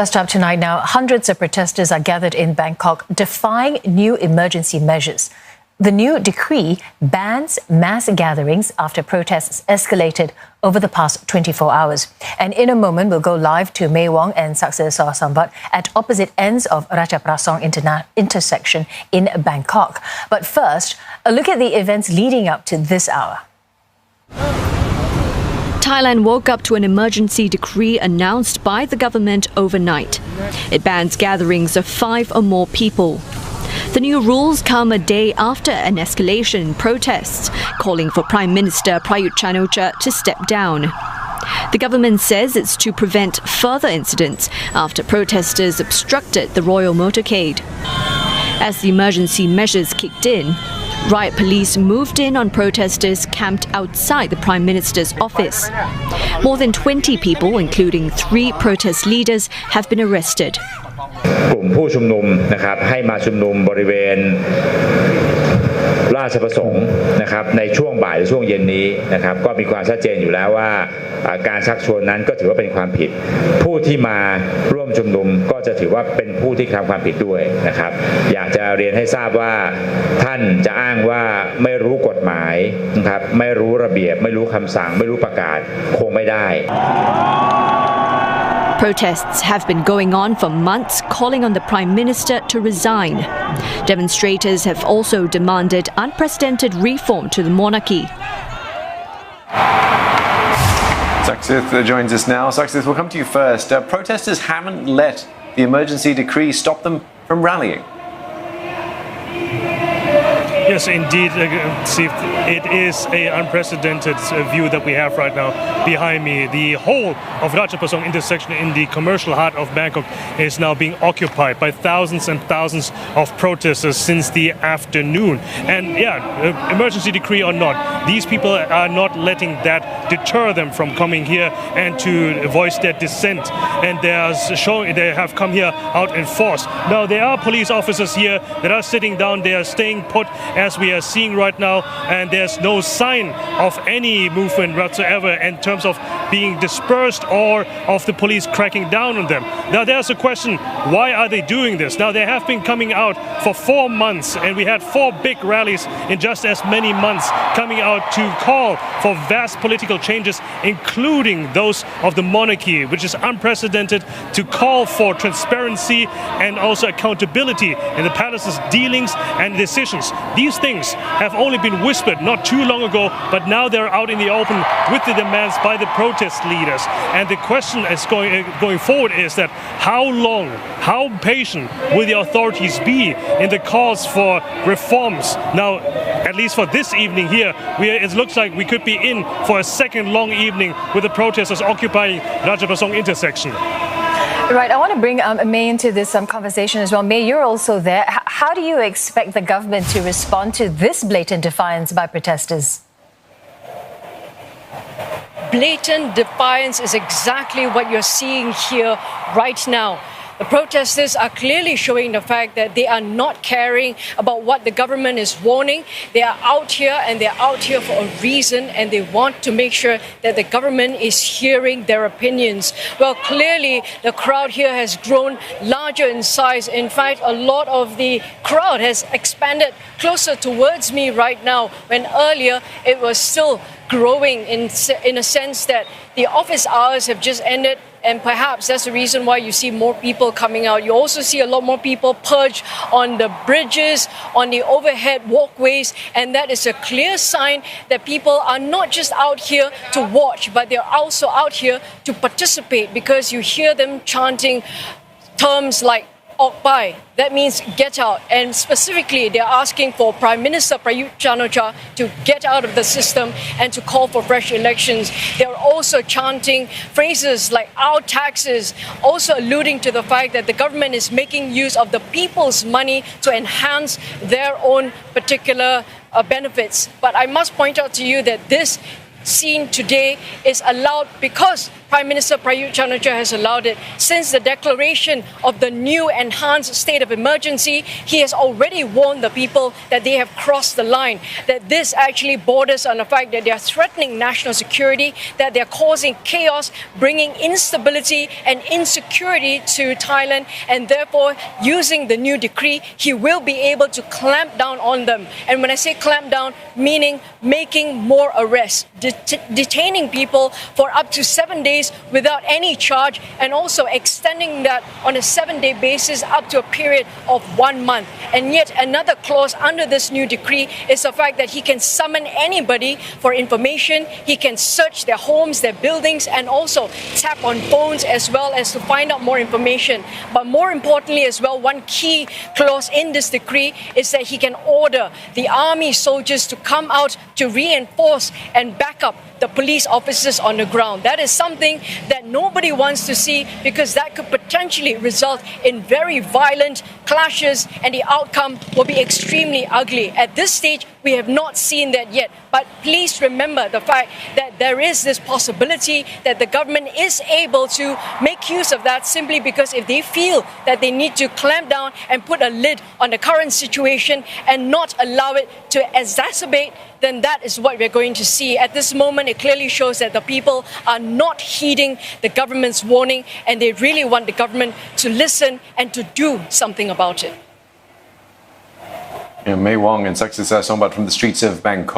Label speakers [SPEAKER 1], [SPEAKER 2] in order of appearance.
[SPEAKER 1] First up tonight now, hundreds of protesters are gathered in Bangkok defying new emergency measures. The new decree bans mass gatherings after protests escalated over the past 24 hours. And in a moment, we'll go live to Mae Wong and Saksesa Sambat at opposite ends of Ratchaprasong intersection in Bangkok. But first, a look at the events leading up to this hour.
[SPEAKER 2] Thailand woke up to an emergency decree announced by the government overnight. It bans gatherings of 5 or more people. The new rules come a day after an escalation in protests, calling for Prime Minister Prayut Chan-o-cha to step down. The government says it's to prevent further incidents after protesters obstructed the royal motorcade. As the emergency measures kicked in, riot police moved in on protesters camped outside the Prime Minister's office. More than 20 people, including 3 protest leaders, have been arrested.
[SPEAKER 3] กลุ่มผู้ชุมนุมนะครับให้มาชุมนุมบริเวณราชประสงค์นะครับในช่วงบ่ายช่วงเย็นนี้นะครับก็มีความชัดเจนอยู่แล้วว่าการชักชวนนั้นก็ถือว่าเป็นความผิดผู้ที่มาร่วมชุมนุมก็จะถือว่าเป็นผู้ที่ทำความผิดด้วยนะครับอยากจะเรียนให้ทราบว่าท่านจะอ้างว่าไม่รู้กฎหมายนะครับไม่รู้ระเบียบไม่รู้คำสั่งไม่รู้ประกาศคงไม่ได้
[SPEAKER 2] Protests have been going on for months, calling on the Prime Minister to resign. Demonstrators have also demanded unprecedented reform to the monarchy.
[SPEAKER 4] Sakseth joins us now. Sakseth, we'll come to you first. Protesters haven't let the emergency decree stop them from rallying.
[SPEAKER 5] Yes, indeed, Steve. It is an unprecedented view that we have right now behind me. The whole of Ratchaprasong intersection in the commercial heart of Bangkok is now being occupied by thousands and thousands of protesters since the afternoon. And yeah, emergency decree or not, these people are not letting that deter them from coming here and to voice their dissent. And they have come here out in force. Now, there are police officers here that are sitting down, they are staying put, as we are seeing right now, and there's no sign of any movement whatsoever in terms of being dispersed or of the police cracking down on them. Now there's a question, why are they doing this? Now they have been coming out for 4 months, and we had 4 big rallies in just as many months coming out to call for vast political changes, including those of the monarchy, which is unprecedented, to call for transparency and also accountability in the palace's dealings and decisions. These things have only been whispered not too long ago, but now they're out in the open with the demands by the protest leaders. And the question is going forward is that how long, how patient will the authorities be in the calls for reforms? Now, at least for this evening here, it looks like we could be in for a second long evening with the protesters occupying Ratchaprasong intersection.
[SPEAKER 1] Right, I want to bring Mae into this conversation as well. Mae, you're also there. How do you expect the government to respond to this blatant defiance by protesters?
[SPEAKER 6] Blatant defiance is exactly what you're seeing here right now. The protesters are clearly showing the fact that they are not caring about what the government is warning. They are out here, and they're out here for a reason, and they want to make sure that the government is hearing their opinions. Well, clearly the crowd here has grown larger in size. In fact, a lot of the crowd has expanded closer towards me right now, when earlier it was still growing in a sense that the office hours have just ended. And perhaps that's the reason why you see more people coming out. You also see a lot more people perched on the bridges, on the overhead walkways, and that is a clear sign that people are not just out here to watch, but they're also out here to participate, because you hear them chanting terms like "Okpai," that means get out. And specifically, they're asking for Prime Minister Prayut Chan-o-cha to get out of the system and to call for fresh elections. They're also chanting phrases like "our taxes," also alluding to the fact that the government is making use of the people's money to enhance their own particular benefits. But I must point out to you that this scene today is allowed because Prime Minister Prayut Chan-o-cha has allowed it. Since the declaration of the new enhanced state of emergency, he has already warned the people that they have crossed the line, that this actually borders on the fact that they are threatening national security, that they are causing chaos, bringing instability and insecurity to Thailand, and therefore, using the new decree, he will be able to clamp down on them. And when I say clamp down, meaning making more arrests, detaining people for up to 7 days without any charge, and also extending that on a 7-day basis up to a period of 1 month. And yet another clause under this new decree is the fact that he can summon anybody for information, he can search their homes, their buildings, and also tap on phones as well as to find out more information. But more importantly as well, one key clause in this decree is that he can order the army soldiers to come out to reinforce and back up the police officers on the ground. That is something that nobody wants to see, because that could potentially result in very violent clashes, and the outcome will be extremely ugly. At this stage, we have not seen that yet. But please remember the fact that there is this possibility that the government is able to make use of that, simply because if they feel that they need to clamp down and put a lid on the current situation and not allow it to exacerbate, then that is what we're going to see. At this moment, it clearly shows that the people are not heeding the government's warning, and they really want the government to listen and to do something about it.
[SPEAKER 4] May Wong and Success Sombat from the streets of Bangkok.